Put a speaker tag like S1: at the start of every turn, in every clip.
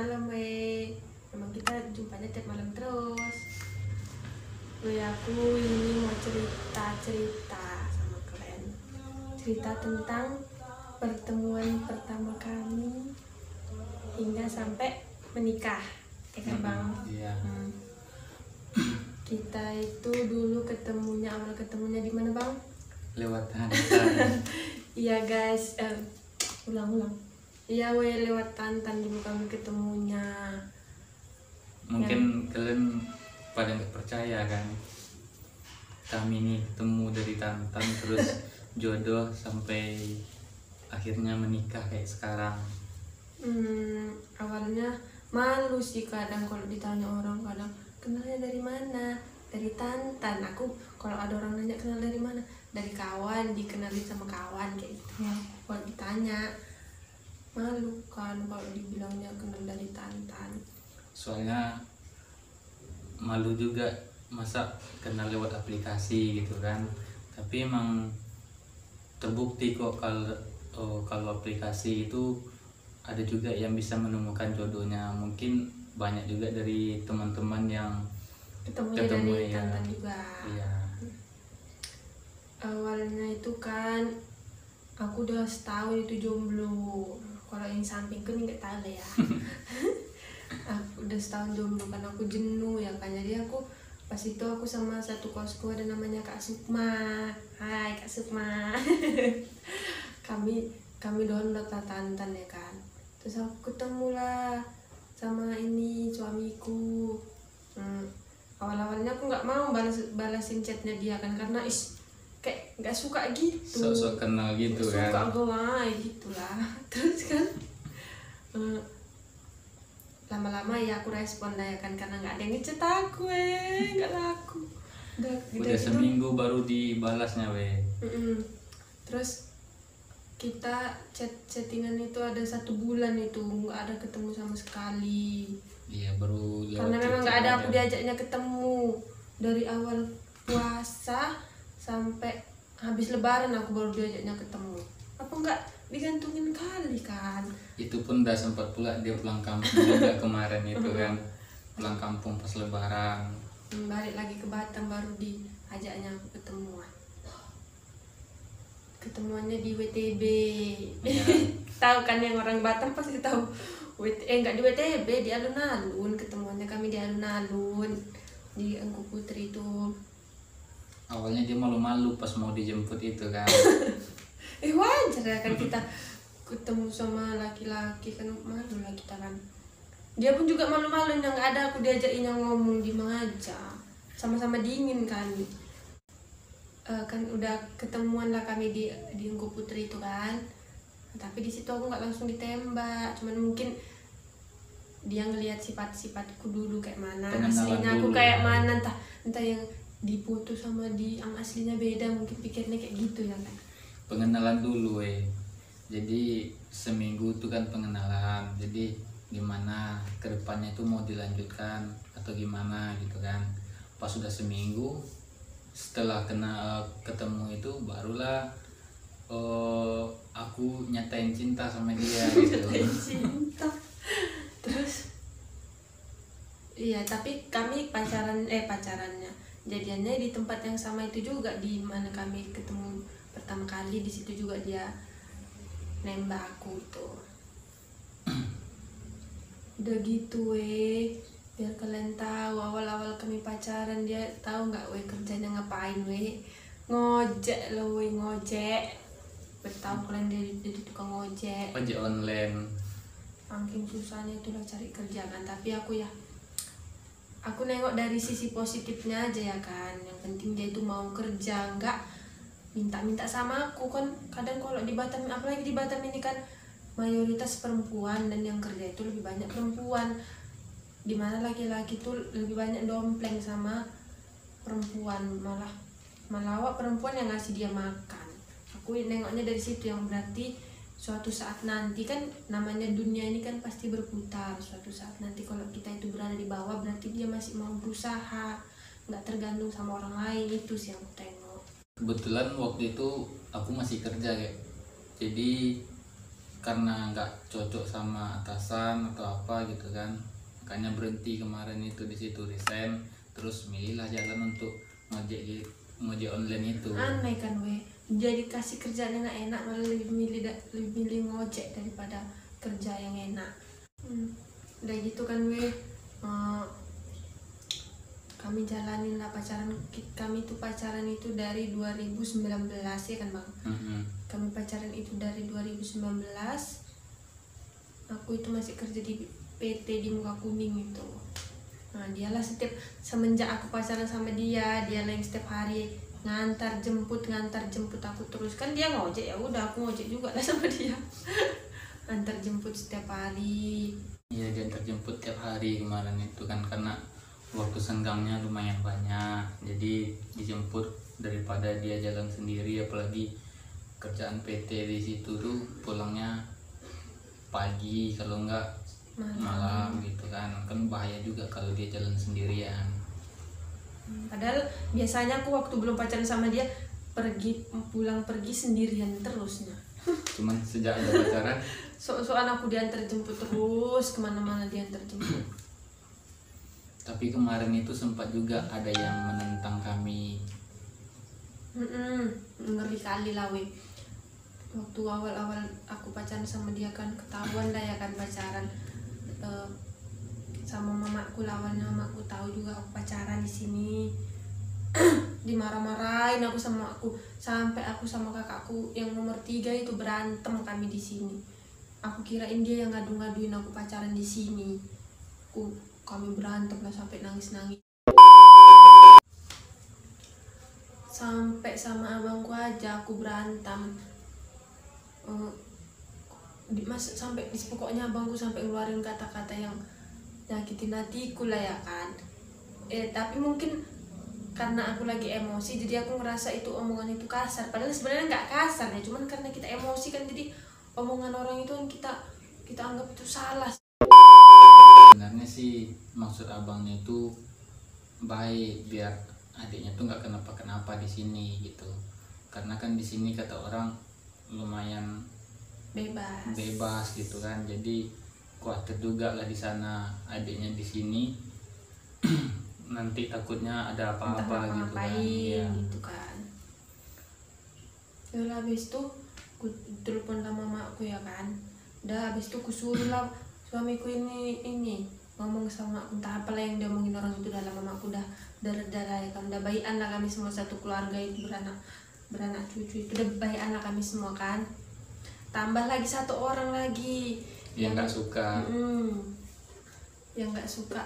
S1: malam memang kita jumpanya tiap malam terus. Aku ini mau cerita sama kalian, cerita tentang pertemuan pertama kami hingga sampai menikah, ya kan Bang?
S2: Iya.
S1: Kita itu dulu awal ketemunya di mana Bang?
S2: Lewat Tantan.
S1: Iya guys, ulang. Iya lewat Tantan dulu kami ketemunya.
S2: Mungkin kalian pada nggak percaya kan, kami ini ketemu dari Tantan terus jodoh sampai akhirnya menikah kayak sekarang.
S1: Awalnya malu sih kadang kalau ditanya orang, kadang kenalnya dari mana? Dari Tantan. Aku kalau ada orang nanya kenal dari mana? Dari kawan, dikenalin sama kawan kayak gitu. Kalau ditanya malu kan kalau dibilangnya kenal dari Tantan.
S2: Soalnya malu juga, masa kenal lewat aplikasi gitu kan. Tapi emang terbukti kok kalau aplikasi itu ada juga yang bisa menemukan jodohnya. Mungkin banyak juga dari teman-teman yang
S1: ketemu dari
S2: ya.
S1: Tantan juga.
S2: Iya.
S1: Awalnya itu kan aku udah setahun itu jomblo. Kalau yang samping kan nggak tahu lah ya. Aku udah setahun jomblo kan, aku jenuh ya kan. Jadi aku pas itu aku sama satu kosku ada namanya Kak Sukma. Hai Kak Sukma. kami download lah Tantan ya kan. Terus aku ketemu lah sama ini suamiku. Awal-awalnya aku nggak mau balasin chatnya dia kan, karena kayak nggak suka gitu.
S2: Sok-sok kenal gitu kan.
S1: Suka gue gitu lah. Terus kan lama-lama ya aku respon lah ya kan, karena nggak ada yang ngechat aku nggak laku. Udah
S2: gitu, seminggu baru dibalasnya
S1: Terus kita chattingan itu ada 1 bulan itu nggak ada ketemu sama sekali.
S2: Iya, baru
S1: karena memang nggak ada aku diajaknya ketemu. Dari awal puasa sampai habis lebaran aku baru diajaknya ketemu. Apa nggak digantungin kali kan?
S2: Itu pun udah sempat pula dia pulang kampung juga kemarin itu kan, pulang kampung pas lebaran.
S1: Balik lagi ke Batam baru diajaknya aku ketemuannya di WTB.
S2: Ya.
S1: Tahu kan yang orang Batam pasti tahu. Nggak di WTB, di alun-alun. Ketemuannya kami di alun-alun di Engku Putri itu.
S2: Awalnya dia malu-malu pas mau dijemput itu kan.
S1: Wajar ya kan, kita ketemu sama laki-laki kan malu lah kita kan. Dia pun juga malu-malu, yang nggak ada aku diajakin yang ngomong di aja. Sama-sama dingin kan. Kan udah ketemuan lah kami di Engku Putri itu kan. Tapi di situ aku nggak langsung ditembak, cuman mungkin dia ngelihat sifat-sifatku dulu kayak mana, aslinya aku kayak mana, entah yang dipoto sama yang aslinya beda, mungkin pikirnya kayak gitu ya kan.
S2: Pengenalan dulu jadi seminggu itu kan pengenalan, jadi gimana kedepannya itu mau dilanjutkan atau gimana gitu kan. Pas sudah seminggu setelah ketemu itu barulah aku nyatain cinta sama dia gitu.
S1: Nyatain cinta. Terus iya, tapi kami pacarannya jadiannya di tempat yang sama itu juga, di mana kami ketemu pertama kali. Di situ juga dia nembak aku itu. Udah gitu biar kalian tahu, awal-awal kami pacaran dia tahu nggak kerjanya ngapain ngojek loh ngojek. Bertahu kalian dia jadi tukang ojek
S2: online.
S1: Makin susahnya itulah cari kerja kan. Tapi aku nengok dari sisi positifnya aja ya kan. Yang penting dia itu mau kerja, nggak minta sama aku kan. Kadang kalau di Batam, apalagi di Batam ini kan mayoritas perempuan, dan yang kerja itu lebih banyak perempuan, dimana laki-laki tuh lebih banyak dompleng sama perempuan, malah perempuan yang ngasih dia makan. Aku nengoknya dari situ, yang berarti suatu saat nanti kan, namanya dunia ini kan pasti berputar. Suatu saat nanti kalau kita itu berada di bawah, berarti dia masih mau berusaha, nggak tergantung sama orang lain. Itu sih yang aku tengok.
S2: Kebetulan waktu itu aku masih kerja jadi karena nggak cocok sama atasan atau apa gitu kan, makanya berhenti kemarin itu di situ, resign, terus milihlah jalan untuk ngojek online itu.
S1: Aneh kan weh, jadi kasih kerjaan yang enak malah lebih milih ngojek daripada kerja yang enak. Udah gitu kan weh, kami jalanin lah pacaran. Kami tuh pacaran itu dari 2019 ya kan bang. Kami pacaran itu dari 2019. Aku itu masih kerja di PT di Muka Kuning itu. Nah dialah semenjak aku pacaran sama dia lah yang setiap hari ngantar jemput aku terus. Kan dia ngojek, ya udah aku ngojek juga lah sama dia. Antar jemput setiap hari.
S2: Iya, dia antar jemput tiap hari kemarin itu kan, karena waktu senggangnya lumayan banyak, jadi dijemput daripada dia jalan sendiri, apalagi kerjaan PT di situ tuh pulangnya pagi kalau enggak malam gitu kan bahaya juga kalau dia jalan sendirian.
S1: Padahal biasanya aku waktu belum pacaran sama dia pulang pergi sendirian terusnya.
S2: Cuman sejak ada pacaran
S1: soal aku diantar jemput terus, kemana-mana diantar jemput.
S2: Tapi kemarin itu sempat juga ada yang menentang kami.
S1: Ngeri kali lah weh. Waktu awal-awal aku pacaran sama dia kan ketahuan lah ya kan pacaran sama mamaku. Awalnya mamaku tahu juga aku pacaran di sini. Dimarah-marahin aku sama sampai aku sama kakakku yang nomor 3 itu berantem kami di sini. Aku kirain dia yang ngadu-ngaduin aku pacaran di sini. Kami berantem lah sampai nangis-nangis. Sampai sama abangku aja aku berantem. Sampai pokoknya abangku sampai ngeluarin kata-kata yang nyakitin hatiku lah ya kan. Tapi mungkin karena aku lagi emosi jadi aku ngerasa itu omongan itu kasar. Padahal sebenarnya nggak kasar ya, cuman karena kita emosi kan jadi omongan orang itu kan kita anggap itu salah.
S2: Sebenarnya sih maksud abangnya itu baik biar adiknya tuh nggak kenapa-kenapa di sini gitu, karena kan di sini kata orang lumayan bebas gitu kan, jadi khawatir juga lah di sana adiknya di sini nanti takutnya ada apa-apa gitu kan.
S1: Ya. Gitu kan. Udah habis itu aku telepon sama mamaku ya kan. Udah habis itu aku suruh lah suamiku ini ngomong sama aku, entah apa lah yang dia omongin orang itu. Dalam mamaku udah darah ya kan, udah baikan lah kami semua satu keluarga itu beranak cucu itu udah baikan lah kami semua kan. Tambah lagi satu orang lagi
S2: yang nggak suka
S1: yang nggak suka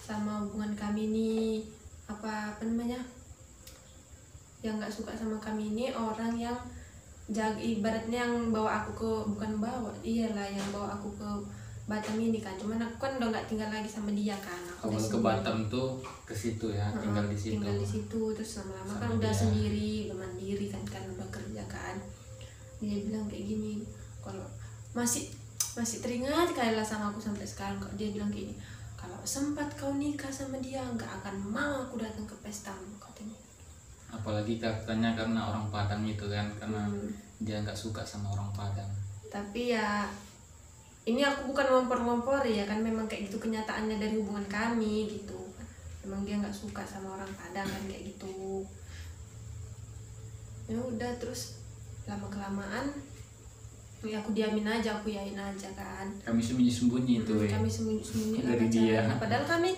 S1: sama hubungan kami ini, apa namanya, yang nggak suka sama kami ini orang yang ibaratnya yang bawa aku ke yang bawa aku ke Batam ini kan. Cuman aku kan udah nggak tinggal lagi sama dia kan.
S2: Awal ke Batam tuh ke situ ya, tinggal di situ.
S1: Tinggal di situ terus lama-lama kan udah sendiri, udah mandiri kan udah kerja kan. Dia bilang kayak gini, kalau masih teringat kali lah sama aku sampai sekarang. Kalau dia bilang kayak gini, kalau sempat kau nikah sama dia nggak akan mau aku datang ke pestamu katanya.
S2: Apalagi katanya karena orang Padang itu kan, karena dia nggak suka sama orang Padang.
S1: Tapi ya ini aku bukan ngompor-ngompor ya kan, memang kayak gitu kenyataannya dari hubungan kami gitu. Memang dia nggak suka sama orang Padang kan kayak gitu. Ya udah terus lama kelamaan ya aku diamin aja, aku yain aja kan.
S2: Kami sembunyi-sembunyi itu.
S1: Kami sembunyi-sembunyi
S2: dari dia.
S1: Padahal kami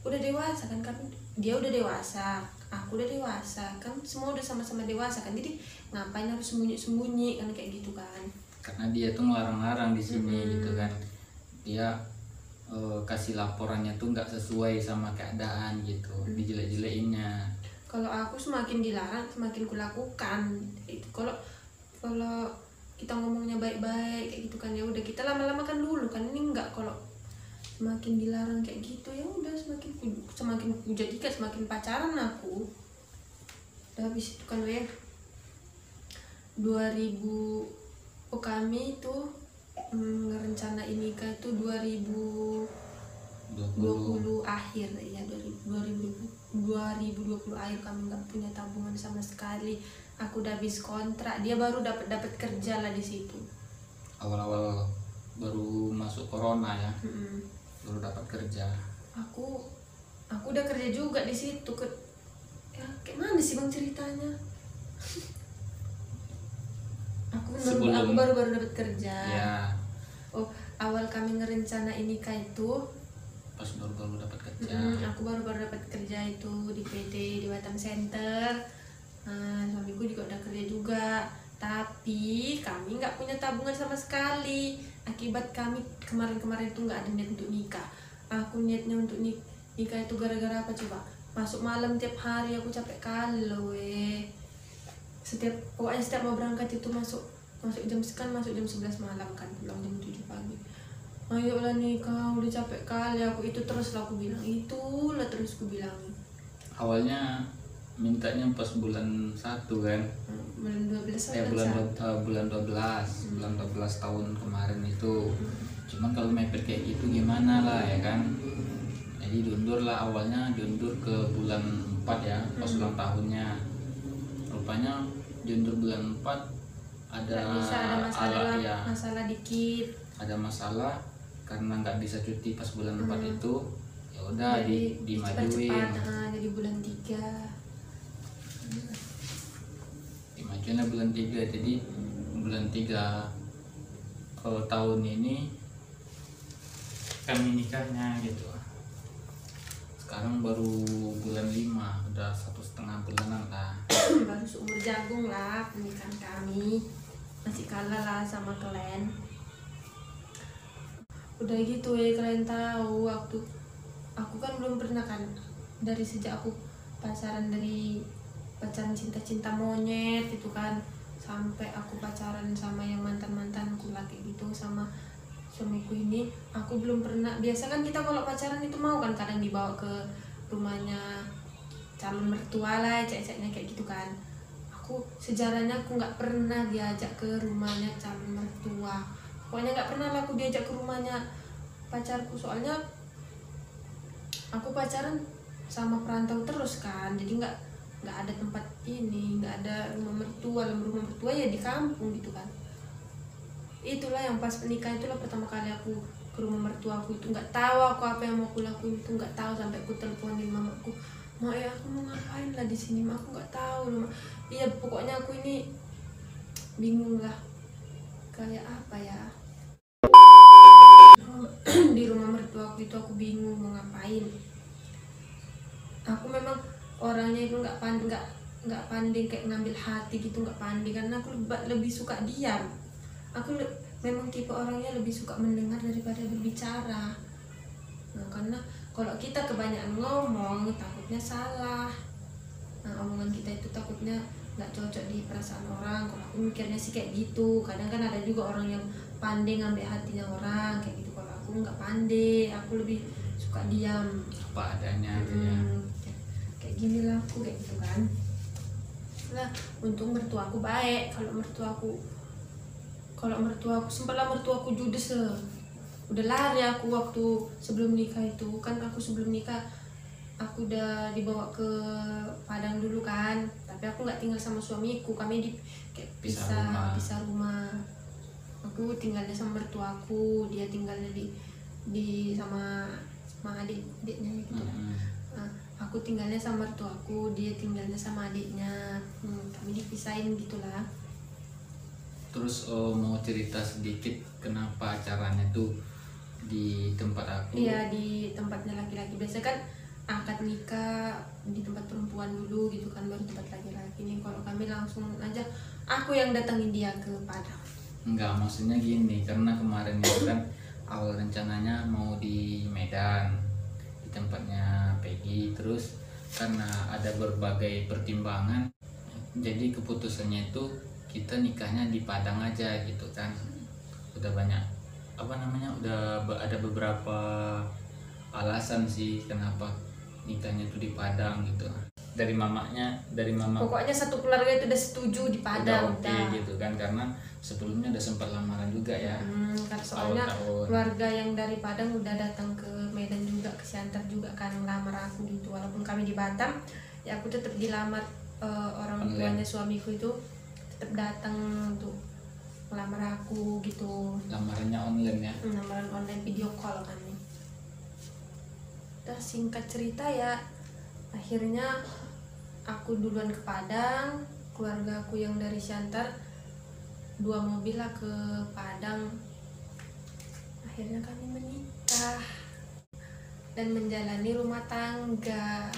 S1: udah dewasa kan, dia udah dewasa, aku udah dewasa kan, semua udah sama-sama dewasa kan. Jadi ngapain harus sembunyi-sembunyi kan kayak gitu kan.
S2: Karena dia tuh ngelarang-larang di sini gitu kan. Dia kasih laporannya tuh nggak sesuai sama keadaan gitu, dijelek-jeleinnya.
S1: Kalau aku semakin dilarang semakin kulakukan itu. Kalau kita ngomongnya baik-baik kayak gitu kan, ya udah kita lama-lama kan dulu kan. Ini enggak, kalau semakin dilarang kayak gitu ya udah semakin kujadikan semakin pacaran aku. Udah habis itu kan 2000 kami itu ngerencana ini nikah itu 2020 akhir ya, 2020 akhir. Kami nggak punya tabungan sama sekali. Aku udah habis kontrak, dia baru dapat kerja lah di situ.
S2: awal-awal baru masuk corona ya,
S1: Mm-mm.
S2: baru dapat kerja.
S1: Aku udah kerja juga di situ ya kayak mana sih bang ceritanya? Aku baru dapat kerja.
S2: Ya,
S1: Oh, awal kami ngerencanain nikah itu
S2: pas baru dapat kerja.
S1: aku baru dapat kerja itu di PT di Batam Center. Nah, suamiku juga udah kerja juga, tapi kami nggak punya tabungan sama sekali. Akibat kami kemarin itu nggak ada niat untuk nikah. Aku niatnya untuk nikah itu gara-gara apa coba? Masuk malam tiap hari, aku capek kali loh pokoknya setiap mau berangkat itu masuk jam 11 malam kan, pulang jam 7 pagi. Ayolah nikah, udah capek kali aku, itu terus lah aku bilang, itulah terus aku bilang.
S2: Awalnya mintanya pas bulan 1 kan,
S1: Bulan 12
S2: bulan 12 tahun kemarin itu. Cuman kalau mepet kayak gitu gimana lah ya kan, jadi diundur lah, awalnya diundur ke bulan 4 ya, pas ulang tahunnya. Rupanya diundur bulan 4 ada
S1: masalah dikit,
S2: ada masalah karena nggak bisa cuti pas bulan 4 itu. Ya udah dimajuin
S1: jadi bulan 3.
S2: Dimajuin lah bulan 3, jadi bulan 3 tahun ini kami nikahnya gitu. Sekarang baru bulan 5, udah 1,5 bulanan lah.
S1: Baru seumur jagung lah pernikahan kami, masih kalah lah sama kalian. Udah gitu kalian tahu, waktu aku kan belum pernah kan, dari sejak aku pacaran cinta monyet itu kan, sampai aku pacaran sama yang mantanku laki gitu, sama suamiku ini, aku belum pernah. Biasa kan kita kalau pacaran itu mau kan kadang dibawa ke rumahnya calon mertua lah, cek-ceknya kayak gitu kan. Sejarahnya aku nggak pernah diajak ke rumahnya calon mertua. Pokoknya nggak pernah lah aku diajak ke rumahnya pacarku, soalnya aku pacaran sama perantau terus kan, jadi nggak ada tempat ini, nggak ada rumah mertua ya di kampung gitu kan. Itulah yang pas pernikahan, itulah pertama kali aku ke rumah mertua aku, itu nggak tahu aku apa yang mau aku lakuin, itu nggak tahu, sampai aku teleponin mamaku, "Ma, aku mau ngapain lah di sini, Ma, aku nggak tahu loh, Ma." Iya, pokoknya aku ini bingung lah, kayak apa ya. Di rumah mertua aku itu aku bingung mau ngapain. Aku memang orangnya itu nggak pandai kayak ngambil hati gitu, nggak pandai, karena aku lebih suka diam. Memang tipe orangnya lebih suka mendengar daripada berbicara. Nah, karena kalau kita kebanyakan ngomong takutnya salah. Nah, omongan kita itu takutnya nggak cocok di perasaan orang. Kalau aku mikirnya sih kayak gitu. Kadang kan ada juga orang yang pandai ngambil hatinya orang kayak gitu. Kalau aku nggak pandai, aku lebih suka diam
S2: apa adanya gitu ya.
S1: Kayak gini lah aku, kayak gitu kan. Nah, untung mertua aku baik. Kalau mertua aku sempatlah mertua aku judes, udah lari aku waktu sebelum nikah itu kan. Aku sebelum nikah aku udah dibawa ke Padang dulu kan, tapi aku nggak tinggal sama suamiku, kami kayak pisah rumah. Aku tinggalnya sama mertua aku, dia tinggalnya di sama adiknya gitu. Nah, aku tinggalnya sama mertua aku, dia tinggalnya sama adiknya. Kami dipisahin gitulah.
S2: Terus mau cerita sedikit kenapa acaranya tuh di tempat aku?
S1: Iya, di tempatnya laki-laki. Biasa kan akad nikah di tempat perempuan dulu gitu kan, baru tempat laki-laki. Nih kalau kami langsung aja, aku yang datangin dia ke Padang.
S2: Enggak, maksudnya gini, karena kemarin itu kan awal rencananya mau di Medan, di tempatnya Peggy. Terus karena ada berbagai pertimbangan, jadi keputusannya itu kita nikahnya di Padang aja gitu kan. Udah banyak udah ada beberapa alasan sih kenapa nikahnya itu di Padang gitu. Dari mama
S1: Pokoknya satu keluarga itu udah setuju di Padang,
S2: udah oke gitu kan, karena sebelumnya udah sempat lamaran juga ya.
S1: Kan soalnya keluarga yang dari Padang udah datang ke Medan juga, ke Siantar juga kan ngelamar aku gitu. Walaupun kami di Batam, ya aku tetap dilamar orang tuanya suamiku itu tetap datang untuk ngelamar aku gitu.
S2: Lamarannya online ya?
S1: Lamaran online video call kami. Udah singkat cerita ya, akhirnya aku duluan ke Padang, keluarga aku yang dari Siantar 2 mobil lah ke Padang. Akhirnya kami menikah dan menjalani rumah tangga.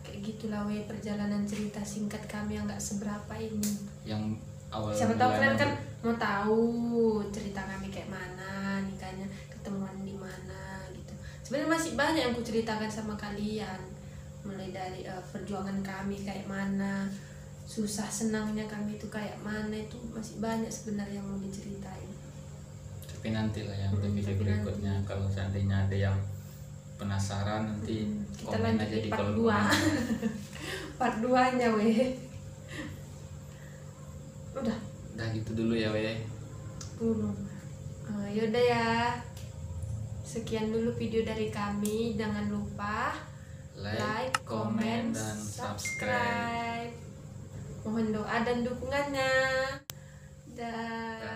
S1: Kayak gitulah perjalanan cerita singkat kami yang gak seberapa ini.
S2: Yang awal
S1: Siapa tahu kalian
S2: mulanya
S1: kan mau tahu cerita kami kayak mana, nikahnya ketemuan di mana gitu. Sebenarnya masih banyak yang ku ceritakan sama kalian, mulai dari perjuangan kami kayak mana, susah senangnya kami itu kayak mana, itu masih banyak sebenarnya yang mau diceritain.
S2: tapi nanti lah ya untuk video berikutnya kalau seandainya ada yang penasaran nanti
S1: Kita
S2: komen
S1: lanjut
S2: aja
S1: di
S2: di
S1: part
S2: kolom
S1: 2
S2: komentar.
S1: part 2 nya udah
S2: Gitu dulu ya
S1: dulu. Yaudah ya, sekian dulu video dari kami. Jangan lupa like, comment,
S2: dan
S1: subscribe. Mohon doa dan dukungannya. Dah.